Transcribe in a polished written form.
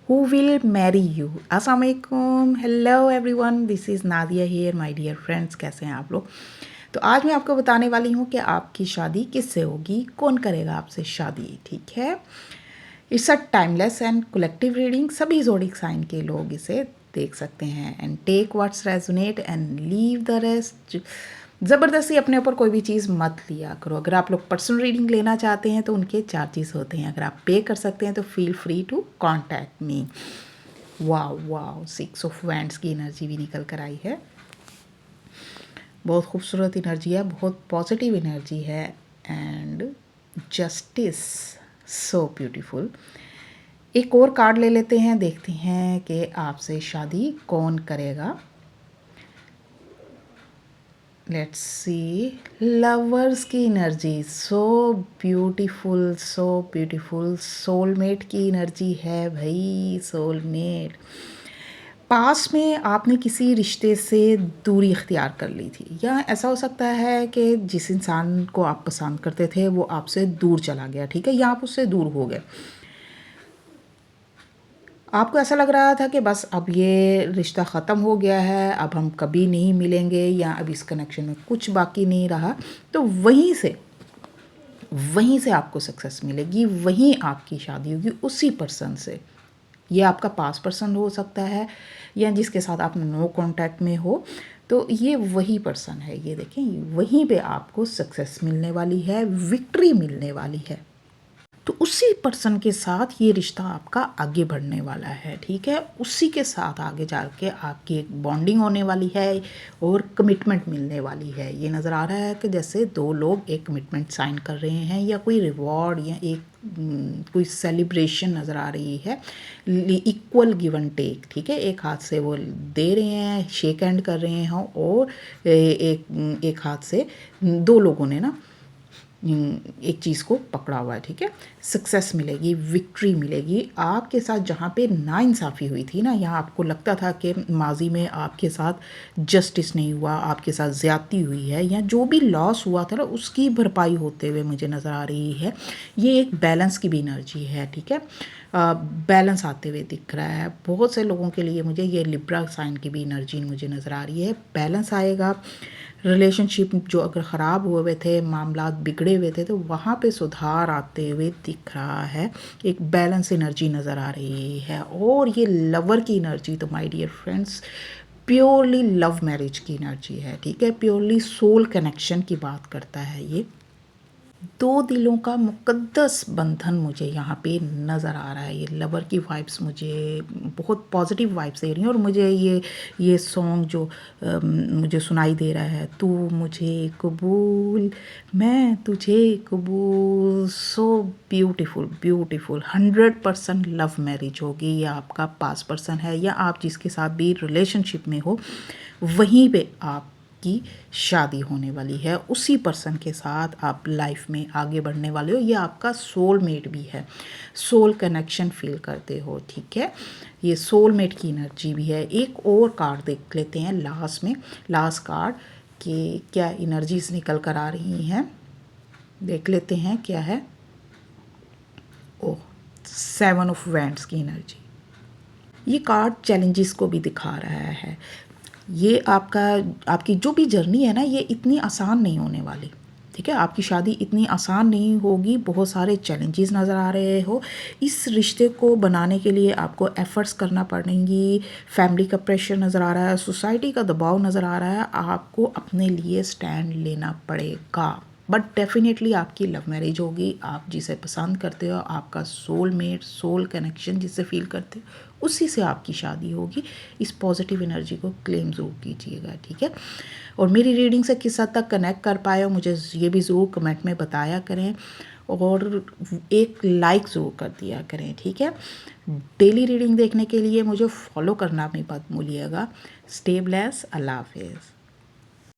who will marry you। अस्सलाम वालेकुम, hello everyone, this is Nadia here my dear friends. कैसे हैं आप लोग? तो आज मैं आपको बताने वाली हूँ कि आपकी शादी किससे होगी, कौन करेगा आपसे शादी। ठीक है, it's a timeless and collective reading. सभी ज़ोडिक साइन के लोग इसे देख सकते हैं and take what's resonate and leave the rest. ज़बरदस्ती अपने ऊपर कोई भी चीज़ मत लिया करो। अगर आप लोग पर्सनल रीडिंग लेना चाहते हैं तो उनके चार्जेस होते हैं। अगर आप पे कर सकते हैं तो feel free to contact me. Wow wow, 6 of wands की एनर्जी भी निकल कर आई है। बहुत खूबसूरत एनर्जी है, बहुत पॉजिटिव एनर्जी है एंड जस्टिस, सो ब्यूटीफुल। एक और कार्ड ले लेते हैं, देखते हैं कि आपसे शादी कौन करेगा। लेट्स सी, लवर्स की energy, so beautiful, so beautiful. Soulmate की एनर्जी है भाई, सोलमेट। पास में आपने किसी रिश्ते से दूरी इख्तियार कर ली थी, या ऐसा हो सकता है कि जिस इंसान को आप पसंद करते थे वो आपसे दूर चला गया। ठीक है, या आप उससे दूर हो गए। आपको ऐसा लग रहा था कि बस अब ये रिश्ता ख़त्म हो गया है, अब हम कभी नहीं मिलेंगे, या अब इस कनेक्शन में कुछ बाकी नहीं रहा। तो वहीं से आपको सक्सेस मिलेगी, वहीं आपकी शादी होगी उसी पर्सन से। ये आपका पास पर्सन हो सकता है, या जिसके साथ आप नो कांटेक्ट में हो। तो ये वही पर्सन है, ये देखें, वहीं पे आपको सक्सेस मिलने वाली है, विक्ट्री मिलने वाली है। तो उसी पर्सन के साथ ये रिश्ता आपका आगे बढ़ने वाला है। ठीक है, उसी के साथ आगे जाके आपकी एक बॉन्डिंग होने वाली है और कमिटमेंट मिलने वाली है। ये नज़र आ रहा है कि जैसे दो लोग एक कमिटमेंट साइन कर रहे हैं, या कोई रिवॉर्ड या एक कोई सेलिब्रेशन नज़र आ रही है। Equal give and take. ठीक है, एक हाथ से वो दे रहे हैं, शेक हैंड कर रहे हैं, और एक हाथ से दो लोगों ने ना एक चीज़ को पकड़ा हुआ है। ठीक है, सक्सेस मिलेगी, विक्ट्री मिलेगी। आपके साथ जहाँ पे नाइंसाफ़ी हुई थी ना, यहाँ आपको लगता था कि माजी में आपके साथ जस्टिस नहीं हुआ, आपके साथ ज़्यादती हुई है, या जो भी लॉस हुआ था ना उसकी भरपाई होते हुए मुझे नज़र आ रही है। ये एक बैलेंस की भी एनर्जी है। ठीक है, बैलेंस आते हुए दिख रहा है बहुत से लोगों के लिए। मुझे ये लिब्रा साइन की भी एनर्जी मुझे नज़र आ रही है। बैलेंस आएगा, रिलेशनशिप जो अगर ख़राब हुए थे, मामलात बिगड़े हुए थे, तो वहाँ पे सुधार आते हुए दिख रहा है। एक बैलेंस एनर्जी नज़र आ रही है। और ये लवर की एनर्जी तो my dear friends purely love marriage की एनर्जी है। ठीक है, प्योरली सोल कनेक्शन की बात करता है ये। दो दिलों का मुक़द्दस बंधन मुझे यहाँ पे नज़र आ रहा है। ये लवर की वाइब्स मुझे बहुत पॉजिटिव वाइब्स दे रही हैं। और मुझे ये सॉन्ग जो मुझे सुनाई दे रहा है, तू मुझे कबूल मैं तुझे कबूल, so beautiful beautiful. 100% love marriage होगी, या आपका पास पर्सन है, या आप जिसके साथ भी रिलेशनशिप में हो वहीं पे आप की शादी होने वाली है। उसी पर्सन के साथ आप लाइफ में आगे बढ़ने वाले हो। ये आपका सोलमेट भी है, सोल कनेक्शन फील करते हो। ठीक है, ये सोलमेट की एनर्जी भी है। एक और कार्ड देख लेते हैं लास्ट में, लास्ट कार्ड कि क्या एनर्जीज निकल कर आ रही हैं, देख लेते हैं क्या है। ओह, 7 ऑफ वैंड्स की एनर्जी। ये कार्ड चैलेंजेस को भी दिखा रहा है। ये आपकी जो भी जर्नी है ना, ये इतनी आसान नहीं होने वाली। ठीक है, आपकी शादी इतनी आसान नहीं होगी, बहुत सारे चैलेंजेस नज़र आ रहे हो। इस रिश्ते को बनाने के लिए आपको एफ़र्ट्स करना पड़ेंगी। फैमिली का प्रेशर नज़र आ रहा है, सोसाइटी का दबाव नज़र आ रहा है। आपको अपने लिए स्टैंड लेना पड़ेगा। बट डेफिनेटली आपकी लव मैरिज होगी। आप जिसे पसंद करते हो, आपका सोलमेट, सोल कनेक्शन जिससे फील करते हो, उसी से आपकी शादी होगी। इस पॉजिटिव एनर्जी को क्लेम ज़रूर कीजिएगा। ठीक है, और मेरी रीडिंग से किस हद तक कनेक्ट कर पाए हो मुझे ये भी ज़रूर कमेंट में बताया करें, और एक लाइक ज़रूर कर दिया करें। ठीक है, डेली रीडिंग देखने के लिए मुझे फॉलो करना भी मत भूलिएगा। स्टे ब्लेस्ड, अल्लाह हाफिज़।